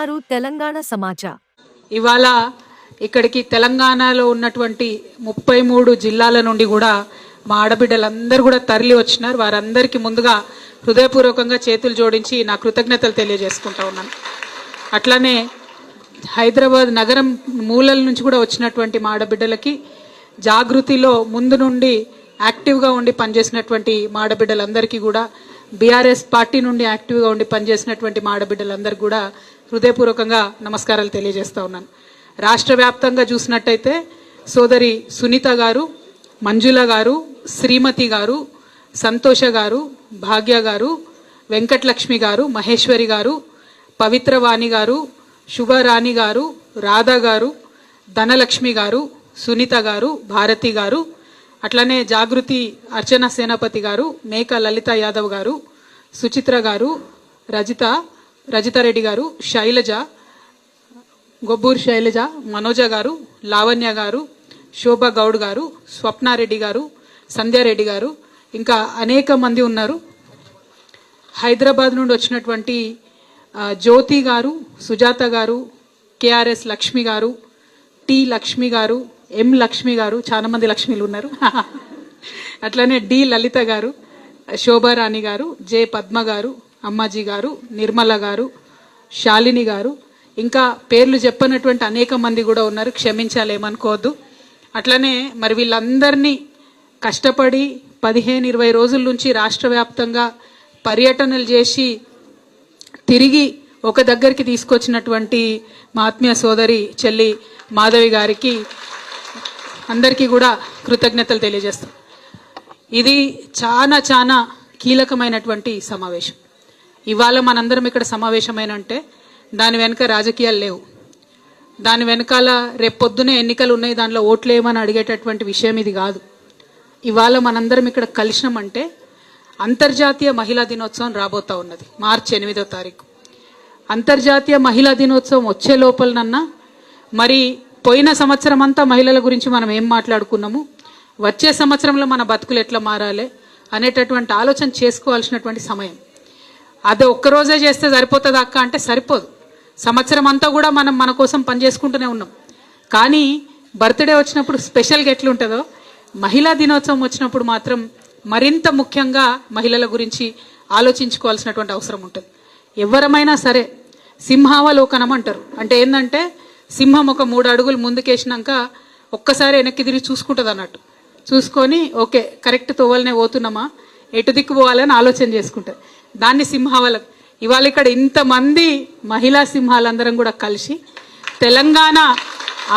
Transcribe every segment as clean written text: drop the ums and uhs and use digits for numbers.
చూస్తున్నారు తెలంగాణ సమాచార్. ఇవాళ ఇక్కడికి తెలంగాణలో ఉన్నటువంటి 33 జిల్లాల నుండి కూడా మా ఆడబిడ్డలందరూ కూడా తరలి వచ్చినారు. వారందరికీ ముందుగా హృదయపూర్వకంగా చేతులు జోడించి నా కృతజ్ఞతలు తెలియజేసుకుంటా ఉన్నాను. అట్లానే హైదరాబాద్ నగరం మూలల నుంచి కూడా వచ్చినటువంటి మా ఆడబిడ్డలకి జాగృతిలో ముందు నుండి యాక్టివ్గా ఉండి పనిచేసినటువంటి మా ఆడబిడ్డలందరికీ కూడా, బీఆర్ఎస్ పార్టీ నుండి యాక్టివ్గా ఉండి పనిచేసినటువంటి మా ఆడబిడ్డలందరికీ కూడా హృదయపూర్వకంగా నమస్కారాలు తెలియజేస్తా ఉన్నాను. రాష్ట్ర వ్యాప్తంగా చూసినట్టయితే సోదరి సునీత గారు, మంజుల గారు, శ్రీమతి గారు, సంతోష గారు, భాగ్య గారు, వెంకటలక్ష్మి గారు, మహేశ్వరి గారు, పవిత్రవాణి గారు, శుభరాణి గారు, రాధా గారు, ధనలక్ష్మి గారు, సునీత గారు, భారతి గారు, అట్లనే జాగృతి అర్చన సేనాపతి గారు, మేక లలిత యాదవ్ గారు, సుచిత్ర గారు, రజితారెడ్డి గారు, శైలజ, గొబ్బూరు శైలజ, మనోజ గారు, లావణ్య గారు, శోభా గౌడ్ గారు, స్వప్నారెడ్డి గారు, సంధ్యారెడ్డి గారు, ఇంకా అనేక మంది ఉన్నారు. హైదరాబాద్ నుండి వచ్చినటువంటి జ్యోతి గారు, సుజాత గారు, కేఆర్ఎస్ లక్ష్మి గారు, టి లక్ష్మి గారు, ఎం లక్ష్మి గారు, చాలా మంది లక్ష్మిలు ఉన్నారు. అట్లనే డి లలిత గారు, శోభారాణి గారు, జె పద్మ గారు, అమ్మాజీ గారు, నిర్మల గారు, శాలిని గారు, ఇంకా పేర్లు చెప్పనటువంటి అనేక మంది కూడా ఉన్నారు. క్షమించాలి, ఏమనుకోవద్దు. అట్లనే మరి వీళ్ళందరినీ కష్టపడి 15-20 రోజుల నుంచి రాష్ట్ర వ్యాప్తంగా పర్యటనలు చేసి తిరిగి ఒక దగ్గరికి తీసుకొచ్చినటువంటి మా ఆత్మీయ సోదరి చెల్లి మాధవి గారికి అందరికీ కూడా కృతజ్ఞతలు తెలియజేస్తాం. ఇది చాలా చాలా కీలకమైనటువంటి సమావేశం. ఇవాళ మనందరం ఇక్కడ సమావేశమైనంటే దాని వెనుక రాజకీయాలు లేవు. దాని వెనకాల రేపొద్దునే ఎన్నికలు ఉన్నాయి, దానిలో ఓట్లు వేయమని అడిగేటటువంటి విషయం ఇది కాదు. ఇవాళ మనందరం ఇక్కడ కలిసినామంటే అంతర్జాతీయ మహిళా దినోత్సవం రాబోతా ఉన్నది, మార్చి 8వ తారీఖు. అంతర్జాతీయ మహిళా దినోత్సవం వచ్చే లోపలనన్నా మరి పోయిన సంవత్సరం అంతా మహిళల గురించి మనం ఏం మాట్లాడుకున్నాము, వచ్చే సంవత్సరంలో మన బతుకులు ఎట్లా మారాలి అనేటటువంటి ఆలోచన చేసుకోవాల్సినటువంటి సమయం. అది ఒక్కరోజే చేస్తే సరిపోతుంది అక్క అంటే సరిపోదు. సంవత్సరం అంతా కూడా మనం మన కోసం పనిచేసుకుంటూనే ఉన్నాం. కానీ బర్త్డే వచ్చినప్పుడు స్పెషల్గా ఎట్లుంటుందో, మహిళా దినోత్సవం వచ్చినప్పుడు మాత్రం మరింత ముఖ్యంగా మహిళల గురించి ఆలోచించుకోవాల్సినటువంటి అవసరం ఉంటుంది. ఎవరమైనా సరే సింహావలోకనం అంటారు. అంటే ఏంటంటే సింహం ఒక 3 అడుగులు ముందుకేసినాక ఒక్కసారి వెనక్కి తిరిగి చూసుకుంటుంది అన్నట్టు. చూసుకొని ఓకే కరెక్ట్ తోవలనే పోతున్నామా, ఎటు దిక్కు పోవాలని ఆలోచన చేసుకుంటుంది. దాన్ని సింహావలం. ఇవాళ ఇక్కడ ఇంతమంది మహిళా సింహాలందరం కూడా కలిసి తెలంగాణ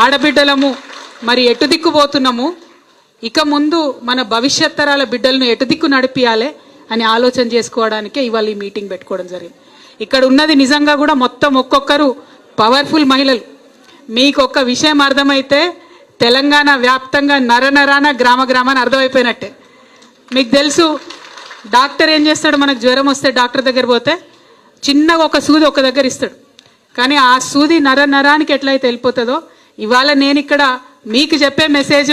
ఆడబిడ్డలము మరి ఎటు దిక్కు పోతున్నాము, ఇక ముందు మన భవిష్యత్ తరాల బిడ్డలను ఎటు దిక్కు నడిపియాలి అని ఆలోచన చేసుకోవడానికే ఇవాళ ఈ మీటింగ్ పెట్టుకోవడం జరిగింది. ఇక్కడ ఉన్నది నిజంగా కూడా మొత్తం ఒక్కొక్కరు పవర్ఫుల్ మహిళలు. మీకు ఒక్క విషయం అర్థమైతే తెలంగాణ వ్యాప్తంగా నరనరాన గ్రామ గ్రామాన్ని అర్థమైపోయినట్టే. మీకు తెలుసు డాక్టర్ ఏం చేస్తాడు, మనకు జ్వరం వస్తే డాక్టర్ దగ్గర పోతే చిన్నగా ఒక సూది ఒక దగ్గర ఇస్తాడు. కానీ ఆ సూది నరానికి ఎట్లయితే వెళ్ళిపోతుందో, ఇవాళ నేను ఇక్కడ మీకు చెప్పే మెసేజ్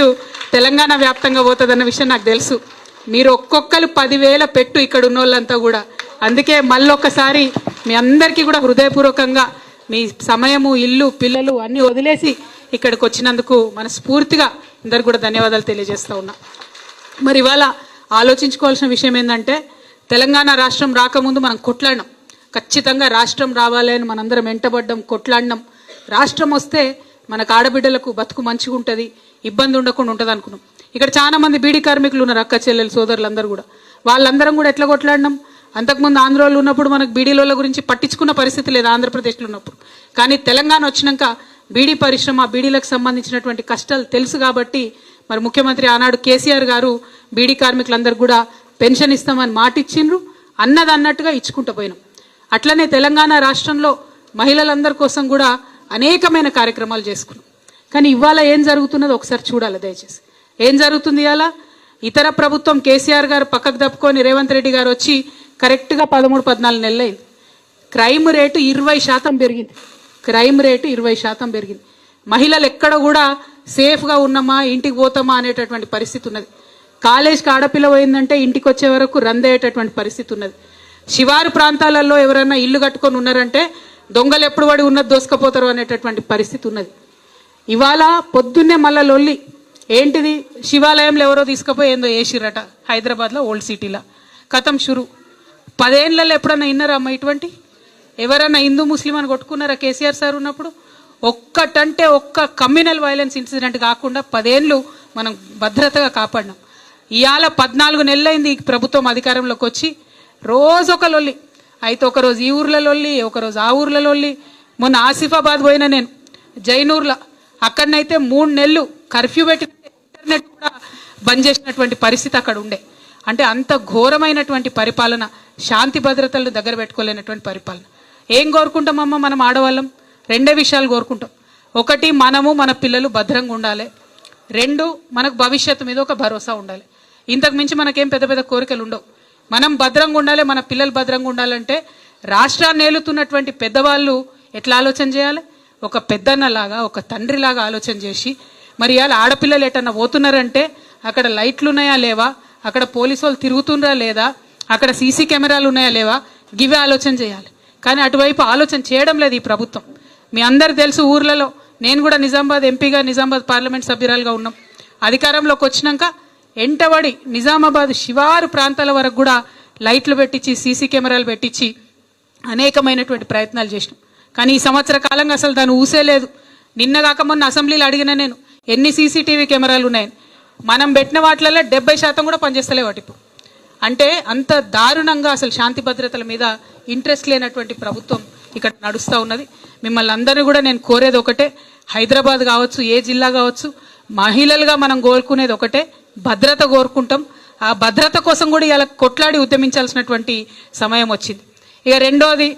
తెలంగాణ వ్యాప్తంగా పోతుందన్న విషయం నాకు తెలుసు. మీరు ఒక్కొక్కరు 10,000 పెట్టు ఇక్కడ ఉన్న వాళ్ళంతా కూడా. అందుకే మళ్ళొక్కసారి మీ అందరికీ కూడా హృదయపూర్వకంగా మీ సమయము, ఇల్లు, పిల్లలు అన్నీ వదిలేసి ఇక్కడికి వచ్చినందుకు మనస్ఫూర్తిగా అందరికి కూడా ధన్యవాదాలు తెలియజేస్తూ ఉన్నా. మరి ఇవాళ ఆలోచించుకోవాల్సిన విషయం ఏంటంటే, తెలంగాణ రాష్ట్రం రాకముందు మనం కొట్లాడినాం. ఖచ్చితంగా రాష్ట్రం రావాలి అని మనందరం వెంటబడ్డం, కొట్లాడినాం. రాష్ట్రం వస్తే మనకు ఆడబిడ్డలకు బతుకు మంచిగా ఉంటుంది, ఇబ్బంది ఉండకుండా ఉంటుంది అనుకున్నాం. ఇక్కడ చాలా మంది బీడీ కార్మికులు ఉన్నారు, అక్క చెల్లెలు సోదరులందరూ కూడా. వాళ్ళందరం కూడా ఎట్లా కొట్లాడినాం. అంతకుముందు ఆంధ్రలో ఉన్నప్పుడు మనకు బీడీల గురించి పట్టించుకున్న పరిస్థితి లేదు, ఆంధ్రప్రదేశ్లో ఉన్నప్పుడు. కానీ తెలంగాణ వచ్చినాక బీడీ పరిశ్రమ, బీడీలకు సంబంధించినటువంటి కష్టాలు తెలుసు కాబట్టి మరి ముఖ్యమంత్రి ఆనాడు కేసీఆర్ గారు బీడీ కార్మికులందరూ కూడా పెన్షన్ ఇస్తామని మాట ఇచ్చిండ్రు. అన్నట్టుగా ఇచ్చుకుంటూ పోయినాం. అట్లనే తెలంగాణ రాష్ట్రంలో మహిళలందరి కోసం కూడా అనేకమైన కార్యక్రమాలు చేసుకున్నాం. కానీ ఇవాళ ఏం జరుగుతున్నదో ఒకసారి చూడాలి దయచేసి. ఏం జరుగుతుంది ఇవాళ? ఇతర ప్రభుత్వం కేసీఆర్ గారు పక్కకు తప్పుకొని రేవంత్ రెడ్డి గారు వచ్చి కరెక్ట్గా 13-14 నెలలు అయింది. క్రైమ్ రేటు 20% పెరిగింది. క్రైమ్ రేటు 20% పెరిగింది. మహిళలు ఎక్కడ కూడా సేఫ్గా ఉన్నామా, ఇంటికి పోతామా అనేటటువంటి పరిస్థితి ఉన్నది. కాలేజ్కి ఆడపిల్ల పోయిందంటే ఇంటికి వచ్చే వరకు రందేటటువంటి పరిస్థితి ఉన్నది. శివారు ప్రాంతాలలో ఎవరైనా ఇల్లు కట్టుకొని ఉన్నారంటే దొంగలు ఎప్పుడు పడి ఉన్నది దోసుకపోతారు అనేటటువంటి పరిస్థితి ఉన్నది. ఇవాళ పొద్దున్నే మళ్ళా లొల్లి ఏంటిది, శివాలయంలో ఎవరో తీసుకుపోయి ఏందో వేసిరట హైదరాబాద్లో ఓల్డ్ సిటీలో, కథం షురు. 10 ఏళ్లలో ఎప్పుడన్నా విన్నారా అమ్మ ఇటువంటి? ఎవరన్నా హిందూ ముస్లిం అని కొట్టుకున్నారా కేసీఆర్ సార్ ఉన్నప్పుడు? ఒక్కటంటే ఒక్క కమ్యూనల్ వైలెన్స్ ఇన్సిడెంట్ కాకుండా 10 ఏళ్ళు మనం భద్రతగా కాపాడినాం. ఇవాళ 14 నెలలైంది ఈ ప్రభుత్వం అధికారంలోకి వచ్చి, రోజు ఒక లొల్లి. అయితే ఒకరోజు ఈ ఊర్ల లొల్లి, ఒకరోజు ఆ ఊర్ల లొల్లి. మొన్న ఆసిఫాబాద్ పోయినా నేను జైనూర్లో, అక్కడనైతే 3 నెలలు కర్ఫ్యూ పెట్టి ఇంటర్నెట్ కూడా బంద్ చేసినటువంటి పరిస్థితి అక్కడ ఉండే. అంటే అంత ఘోరమైనటువంటి పరిపాలన, శాంతి భద్రతలను దగ్గర పెట్టుకోలేనటువంటి పరిపాలన. ఏం కోరుకుంటామమ్మ మనం ఆడవాళ్ళం? 2 విషయాలు కోరుకుంటాం. ఒకటి, మనము మన పిల్లలు భద్రంగా ఉండాలి. 2, మనకు భవిష్యత్తు మీద ఒక భరోసా ఉండాలి. ఇంతకు మించి మనకేం పెద్ద పెద్ద కోరికలు ఉండవు. మనం భద్రంగా ఉండాలి, మన పిల్లలు భద్రంగా ఉండాలంటే రాష్ట్రాన్ని ఏలుతున్నటువంటి పెద్దవాళ్ళు ఎట్లా ఆలోచన చేయాలి? ఒక పెద్దన్నలాగా, ఒక తండ్రిలాగా ఆలోచన చేసి, మరి ఇవాళ ఆడపిల్లలు ఎటన్నా పోతున్నారంటే అక్కడ లైట్లు ఉన్నాయా లేవా, అక్కడ పోలీసు వాళ్ళు తిరుగుతున్నారా లేదా, అక్కడ సీసీ కెమెరాలు ఉన్నాయా లేవా, గివే ఆలోచన చేయాలి. కానీ అటువైపు ఆలోచన చేయడం లేదు ఈ ప్రభుత్వం. మీ అందరు తెలుసు, ఊర్లలో నేను కూడా నిజామాబాద్ ఎంపీగా, నిజామాబాద్ పార్లమెంట్ సభ్యురాలుగా ఉన్నాం. అధికారంలోకి వచ్చినాక ఎంటబడి నిజామాబాద్ శివారు ప్రాంతాల వరకు కూడా లైట్లు పెట్టించి, సీసీ కెమెరాలు పెట్టించి అనేకమైనటువంటి ప్రయత్నాలు చేసినాం. కానీ ఈ సంవత్సర కాలంగా అసలు దాన్ని ఊసేలేదు. నిన్నగాక మొన్న అసెంబ్లీలో అడిగిన నేను, ఎన్ని సీసీటీవీ కెమెరాలు ఉన్నాయని. మనం పెట్టిన వాటిలలో 70% కూడా పనిచేస్తలేవు వాటి. అంటే అంత దారుణంగా అసలు శాంతి భద్రతల మీద ఇంట్రెస్ట్ లేనటువంటి ప్రభుత్వం ఇక్కడ నడుస్తూ ఉన్నది. మిమ్మల్ని అందరినీ కూడా నేను కోరేది ఒకటే, హైదరాబాద్ కావచ్చు, ఏ జిల్లా కావచ్చు, మహిళలుగా మనం కోరుకునేది ఒకటే, భద్రత కోరుకుంటాం. ఆ భద్రత కోసం కూడా ఇలా కొట్లాడి ఉద్యమించాల్సినటువంటి సమయం వచ్చింది. ఇక రెండోది,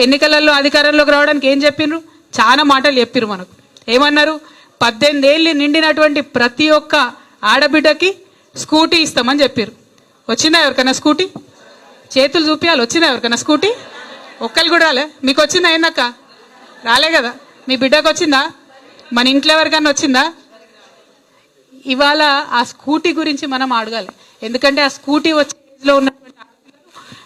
ఎన్నికలలో అధికారంలోకి రావడానికి ఏం చెప్పిండ్రు? చాలా మాటలు చెప్పిర్రు మనకు. ఏమన్నారు? 18 ఏళ్ళు నిండినటువంటి ప్రతి ఒక్క ఆడబిడ్డకి స్కూటీ ఇస్తామని చెప్పారు. వచ్చిందా ఎవరికైనా స్కూటీ? చేతులు చూపించాలి. వచ్చిందా ఎవరికైనా స్కూటీ? ఒక్కరు కూడా రాలే. మీకు వచ్చిందా? ఏందక్క రాలే కదా? మీ బిడ్డకు వచ్చిందా? మన ఇంట్లో ఎవరికైనా వచ్చిందా? ఇవాళ ఆ స్కూటీ గురించి మనం అడగాలి. ఎందుకంటే ఆ స్కూటీ వచ్చేలో ఉన్నటువంటి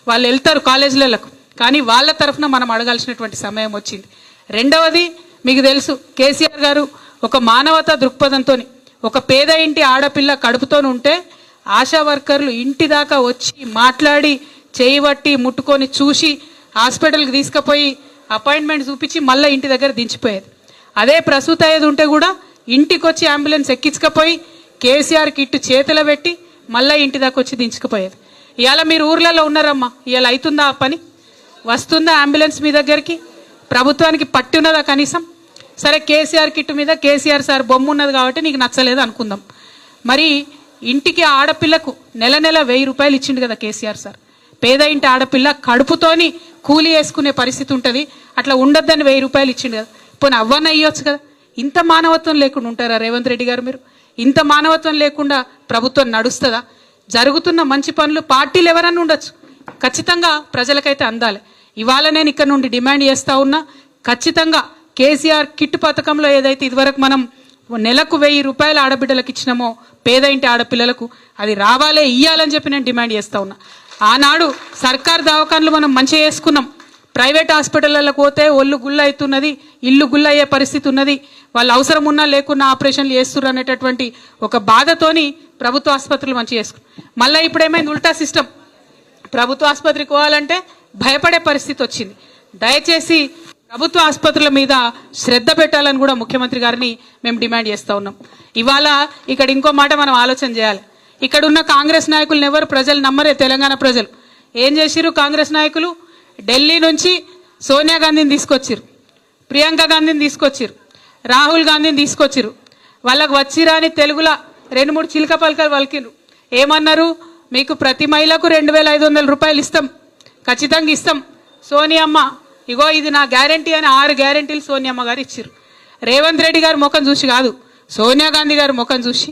వాళ్ళు వెళ్తారు కాలేజీలకు, కానీ వాళ్ళ తరఫున మనం అడగాల్సినటువంటి సమయం వచ్చింది. రెండవది, మీకు తెలుసు, కేసీఆర్ గారు ఒక మానవతా దృక్పథంతో ఒక పేద ఇంటి ఆడపిల్ల కడుపుతో ఉంటే ఆశా వర్కర్లు ఇంటి దాకా వచ్చి మాట్లాడి, చేయబట్టి, ముట్టుకొని, చూసి హాస్పిటల్కి తీసుకుపోయి అపాయింట్మెంట్ చూపించి మళ్ళీ ఇంటి దగ్గర దించిపోయేది. అదే ప్రసూతి అయ్యేది ఉంటే కూడా ఇంటికి వచ్చి అంబులెన్స్ ఎక్కించుకపోయి కేసీఆర్ కిట్టు చేతిలో పెట్టి మళ్ళీ ఇంటి దాకా వచ్చి దించుకుపోయేది. ఇవాళ మీరు ఊర్లలో ఉన్నారమ్మా, ఇవాళ అవుతుందా ఆ పని? వస్తుందా అంబులెన్స్ మీ దగ్గరికి? ప్రభుత్వానికి పట్టున్నదా కనీసం? సరే, కేసీఆర్ కిట్టు మీద కేసీఆర్ సార్ బొమ్మ ఉన్నది కాబట్టి నీకు నచ్చలేదు అనుకుందాం. మరి ఇంటికి ఆడపిల్లకు నెల 1000 రూపాయలు ఇచ్చిండు కదా కేసీఆర్ సార్. పేద ఇంటి ఆడపిల్ల కడుపుతోని కూలి వేసుకునే పరిస్థితి ఉంటుంది, అట్లా ఉండొద్దని 1000 రూపాయలు ఇచ్చిండు కదా. పోనీ అవ్వన్న ఇవ్వచ్చు కదా. ఇంత మానవత్వం లేకుండా ఉంటారా రేవంత్ రెడ్డి గారు? మీరు ఇంత మానవత్వం లేకుండా ప్రభుత్వం నడుస్తుందా? జరుగుతున్న మంచి పనులు పార్టీలు ఎవరన్నా ఉండొచ్చు, ఖచ్చితంగా ప్రజలకైతే అందాలి. ఇవాళ నేను ఇక్కడ నుండి డిమాండ్ చేస్తా ఉన్నా, ఖచ్చితంగా కేసీఆర్ కిట్ పథకంలో ఏదైతే ఇదివరకు మనం నెలకు 1000 రూపాయలు ఆడబిడ్డలకు ఇచ్చినామో పేద ఇంటి ఆడపిల్లలకు, అది రావాలే, ఇయ్యాలని చెప్పి నేను డిమాండ్ చేస్తా ఉన్నా. ఆనాడు సర్కార్ దవాఖాన్లు మనం మంచిగా చేసుకున్నాం. ప్రైవేట్ హాస్పిటళ్ళకు పోతే ఒళ్ళు గుల్ల అవుతున్నది, ఇల్లు గుల్ల అయ్యే పరిస్థితి ఉన్నది, వాళ్ళు అవసరం ఉన్నా లేకున్నా ఆపరేషన్లు చేస్తున్నారు అనేటటువంటి ఒక బాధతోని ప్రభుత్వ ఆసుపత్రులు మంచిగా చేసుకున్నాం. మళ్ళీ ఇప్పుడు ఏమైంది? ఉల్టా సిస్టమ్. ప్రభుత్వ ఆసుపత్రికి పోవాలంటే భయపడే పరిస్థితి వచ్చింది. దయచేసి ప్రభుత్వ ఆసుపత్రుల మీద శ్రద్ధ పెట్టాలని కూడా ముఖ్యమంత్రి గారిని మేము డిమాండ్ చేస్తూ ఉన్నాం. ఇవాళ ఇక్కడ ఇంకో మాట మనం ఆలోచన చేయాలి. ఇక్కడ ఉన్న కాంగ్రెస్ నాయకులను ఎవరు ప్రజలు నమ్మరే. తెలంగాణ ప్రజలు ఏం చేసిరు? కాంగ్రెస్ నాయకులు ఢిల్లీ నుంచి సోనియా గాంధీని తీసుకొచ్చిరు, ప్రియాంక గాంధీని తీసుకొచ్చిరు, రాహుల్ గాంధీని తీసుకొచ్చిరు. వాళ్ళకు వచ్చిరాని తెలుగులో 2-3 చిలక పలకలు పలికిరు. ఏమన్నారు? మీకు ప్రతి మహిళకు 2500 రూపాయలు ఇస్తాం, ఖచ్చితంగా ఇస్తాం. సోనియమ్మ ఇగో ఇది నా గ్యారంటీ అని 6 గ్యారంటీలు సోనియమ్మ గారు ఇచ్చారు. రేవంత్ రెడ్డి గారి ముఖం చూసి కాదు, సోనియా గాంధీ గారి ముఖం చూసి,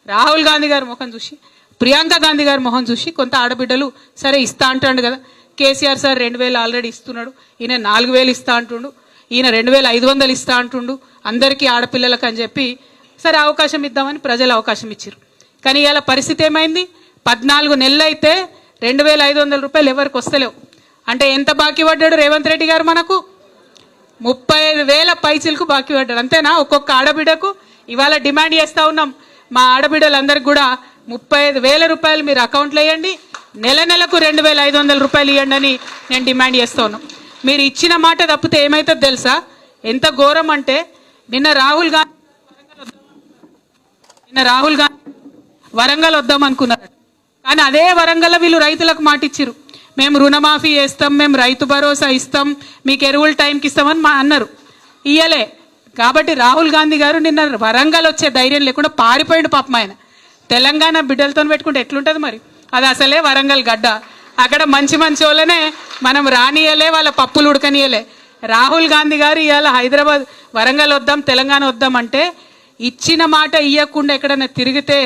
రాహుల్ గాంధీ గారి ముఖం చూసి, ప్రియాంక గాంధీ గారి ముఖం చూసి కొంత ఆడబిడ్డలు సరే ఇస్తా అంటాడు కదా. కేసీఆర్ సార్ 2000 ఆల్రెడీ ఇస్తున్నాడు, ఈయన 4000 ఇస్తా అంటుండు, ఈయన 2500 ఇస్తా అంటుండు అందరికీ ఆడపిల్లలకు అని చెప్పి సరే అవకాశం ఇద్దామని ప్రజలు అవకాశం ఇచ్చారు. కానీ ఇవాళ పరిస్థితి ఏమైంది? 14 నెలలు అయితే 2500 రూపాయలు ఎవరికి వస్తలేవు. అంటే ఎంత బాకీ పడ్డాడు రేవంత్ రెడ్డి గారు? మనకు 35,000 పైచిలకు బాకీ పడ్డారు. అంతేనా? ఒక్కొక్క ఆడబిడ్డకు ఇవాళ డిమాండ్ చేస్తా ఉన్నాం. మా ఆడబిడ్డలందరికీ కూడా 35,000 రూపాయలు మీరు అకౌంట్లో వేయండి, నెల నెలకు 2,500 రూపాయలు ఇవ్వండి అని నేను డిమాండ్ చేస్తా ఉన్నాం. మీరు ఇచ్చిన మాట తప్పితే ఏమవుతుందో తెలుసా? ఎంత ఘోరం అంటే నిన్న రాహుల్ గాంధీ వరంగల్ వద్దాం అనుకున్నారు. కానీ అదే వరంగల్లో వీళ్ళు రైతులకు మాట ఇచ్చిరు, మేము రుణమాఫీ చేస్తాం, మేము రైతు భరోసా ఇస్తాం, మీకు ఎరువులు టైంకి ఇస్తామని అన్నారు. ఇయ్యలే. కాబట్టి రాహుల్ గాంధీ గారు నిన్న వరంగల్ వచ్చే ధైర్యం లేకుండా పారిపోయిండు పాపం. ఆయన తెలంగాణ బిడ్డలతో పెట్టుకుంటే ఎట్లుంటుంది మరి? అది అసలే వరంగల్ గడ్డ. అక్కడ మంచి మంచి వాళ్ళనే మనం రానియలే, వాళ్ళ పప్పులు ఉడకనియలే. రాహుల్ గాంధీ గారు ఇవాళ హైదరాబాద్ వరంగల్ వద్దాం, తెలంగాణ వద్దాం అంటే ఇచ్చిన మాట ఇవ్వకుండా ఎక్కడన్నా తిరిగితే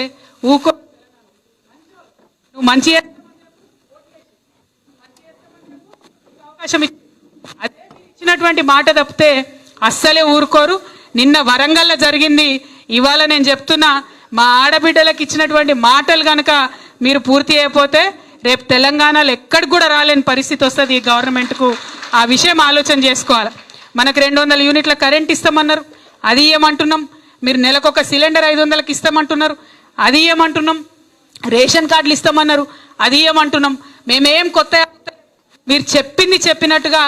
ఊకో. నువ్వు మంచి అవకాశం ఇచ్చినటువంటి మాట తప్పితే అస్సలే ఊరుకోరు. నిన్న వరంగల్లో జరిగింది. ఇవాళ నేను చెప్తున్నా, మా ఆడబిడ్డలకు ఇచ్చినటువంటి మాటలు కనుక మీరు పూర్తి అయిపోతే రేపు తెలంగాణలో ఎక్కడికి కూడా రాలేని పరిస్థితి వస్తుంది ఈ గవర్నమెంట్కు. ఆ విషయం ఆలోచన చేసుకోవాలి. మనకు 200 యూనిట్ల కరెంట్ ఇస్తామన్నారు, అది ఏమంటున్నాం. మీరు నెలకొక సిలిండర్ 500కి ఇస్తామంటున్నారు, అది ఏమంటున్నాం. రేషన్ కార్డులు ఇస్తామన్నారు, అది ఏమంటున్నాం. మేమేం కొత్త మీరు చెప్పింది చెప్పినట్టుగా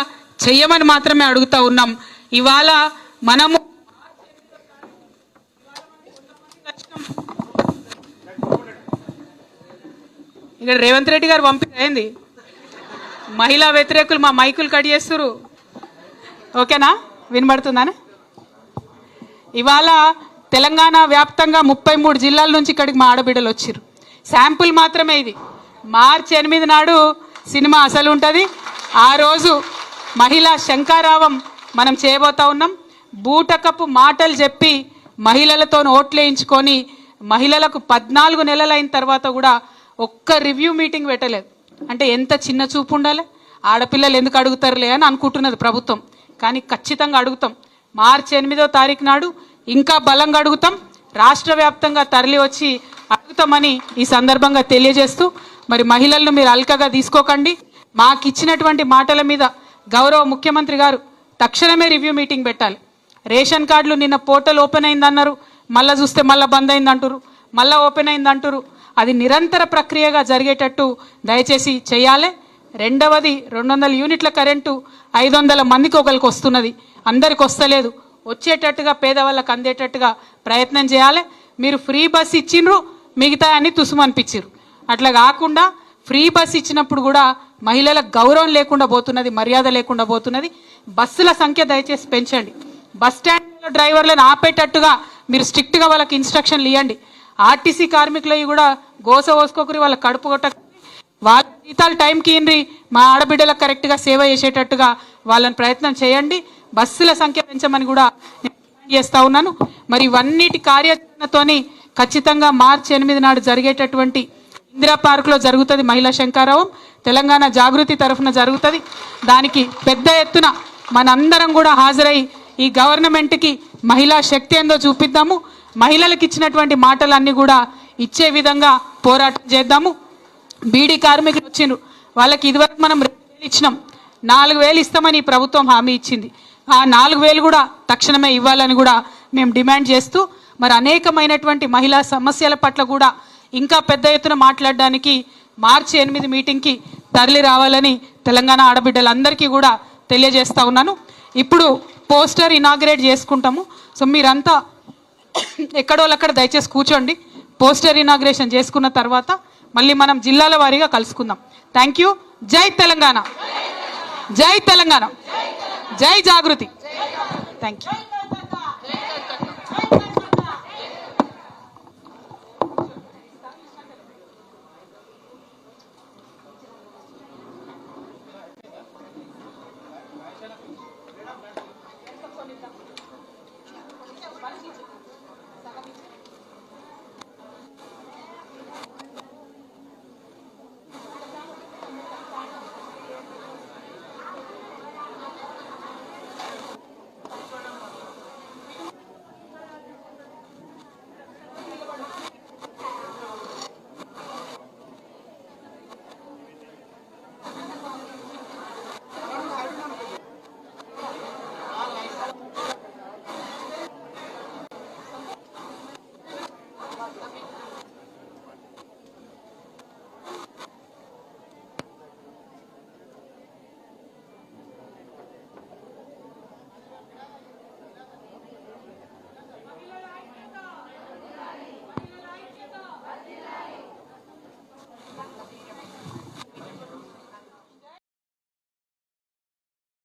చెయ్యమని మాత్రమే అడుగుతా ఉన్నాం. ఇవాళ మనము ఇక్కడ రేవంత్ రెడ్డి గారు పంపింది మహిళా వ్యతిరేకులు మా మైకులు కట్ చేస్తున్నారు. ఓకేనా? వినబడుతుందని? ఇవాళ తెలంగాణ వ్యాప్తంగా 33 జిల్లాల నుంచి ఇక్కడికి మా ఆడబిడ్డలు వచ్చారు. శాంపుల్ మాత్రమే ఇది. మార్చి 8 నాడు సినిమా అసలు ఉంటుంది. ఆ రోజు మహిళా శంకారావం మనం చేయబోతా ఉన్నాం. బూటకపు మాటలు చెప్పి మహిళలతో ఓట్లేయించుకొని మహిళలకు 14 నెలలు అయిన తర్వాత కూడా ఒక్క రివ్యూ మీటింగ్ పెట్టలేదు. అంటే ఎంత చిన్న చూపు ఉండాలి? ఆడపిల్లలు ఎందుకు అడుగుతారులే అని అనుకుంటున్నది ప్రభుత్వం. కానీ ఖచ్చితంగా అడుగుతాం. మార్చి 8వ తారీఖు నాడు ఇంకా బలంగా అడుగుతాం. రాష్ట్ర వ్యాప్తంగా తరలి వచ్చి అడుగుతామని ఈ సందర్భంగా తెలియజేస్తూ, మరి మహిళలను మీరు అల్కగా తీసుకోకండి. మాకు ఇచ్చినటువంటి మాటల మీద గౌరవ ముఖ్యమంత్రి గారు తక్షణమే రివ్యూ మీటింగ్ పెట్టాలి. రేషన్ కార్డులు నిన్న పోర్టల్ ఓపెన్ అయిందన్నారు, మళ్ళీ చూస్తే మళ్ళీ బంద్ అయిందంటారు, మళ్ళీ ఓపెన్ అయిందంటారు. అది నిరంతర ప్రక్రియగా జరిగేటట్టు దయచేసి చేయాలి. రెండవది 200 యూనిట్ల కరెంటు 500 మందికి ఒకరికి వస్తున్నది, అందరికి వస్తలేదు. వచ్చేటట్టుగా పేదవాళ్ళకి అందేటట్టుగా ప్రయత్నం చేయాలి. మీరు ఫ్రీ బస్ ఇచ్చిండ్రు, మిగతా అన్ని తుసుమనిపించారు. అట్లా కాకుండా ఫ్రీ బస్ ఇచ్చినప్పుడు కూడా మహిళలకు గౌరవం లేకుండా పోతున్నది, మర్యాద లేకుండా పోతున్నది. బస్సుల సంఖ్య దయచేసి పెంచండి. బస్ స్టాండ్లో డ్రైవర్లను ఆపేటట్టుగా మీరు స్ట్రిక్ట్గా వాళ్ళకి ఇన్స్ట్రక్షన్లు ఇవ్వండి. ఆర్టీసీ కార్మికులవి కూడా గోస పోసుకోకరి, వాళ్ళ కడుపు కొట్ట, వాళ్ళ జీతాలు టైంకి ఇన్రి, మా ఆడబిడ్డలకు కరెక్ట్గా సేవ చేసేటట్టుగా వాళ్ళని ప్రయత్నం చేయండి. బస్సుల సంఖ్య పెంచమని కూడా చేస్తా ఉన్నాను. మరి ఇవన్నిటి కార్యాచరణతోని ఖచ్చితంగా మార్చి 8 నాడు జరిగేటటువంటి ఇందిరా పార్కులో జరుగుతుంది మహిళా శంకారావం. తెలంగాణ జాగృతి తరఫున జరుగుతుంది. దానికి పెద్ద ఎత్తున మనందరం కూడా హాజరై ఈ గవర్నమెంట్కి మహిళా శక్తి ఏందో చూపిద్దాము. మహిళలకు ఇచ్చినటువంటి మాటలన్నీ కూడా ఇచ్చే విధంగా పోరాటం చేద్దాము. బీడీ కార్మికులు వచ్చిండ్రు, వాళ్ళకి ఇదివరకు మనం 2,000 ఇచ్చినాం, 4,000 ఇస్తామని ఈ ప్రభుత్వం హామీ ఇచ్చింది. ఆ 4,000 కూడా తక్షణమే ఇవ్వాలని కూడా మేము డిమాండ్ చేస్తూ, మరి అనేకమైనటువంటి మహిళా సమస్యల పట్ల కూడా ఇంకా పెద్ద ఎత్తున మాట్లాడడానికి మార్చి 8 మీటింగ్కి తరలి రావాలని తెలంగాణ ఆడబిడ్డలందరికీ కూడా తెలియజేస్తా ఉన్నాను. ఇప్పుడు పోస్టర్ ఇనాగ్రేట్ చేసుకుంటాము. సో మీరంతా ఎక్కడోళ్ళక్కడ దయచేసి కూర్చోండి. పోస్టర్ ఇనాగ్రేషన్ చేసుకున్న తర్వాత మళ్ళీ మనం జిల్లాల వారీగా కలుసుకుందాం. Thank you. జై తెలంగాణ, జై తెలంగాణ, జై జాగృతి. Thank you.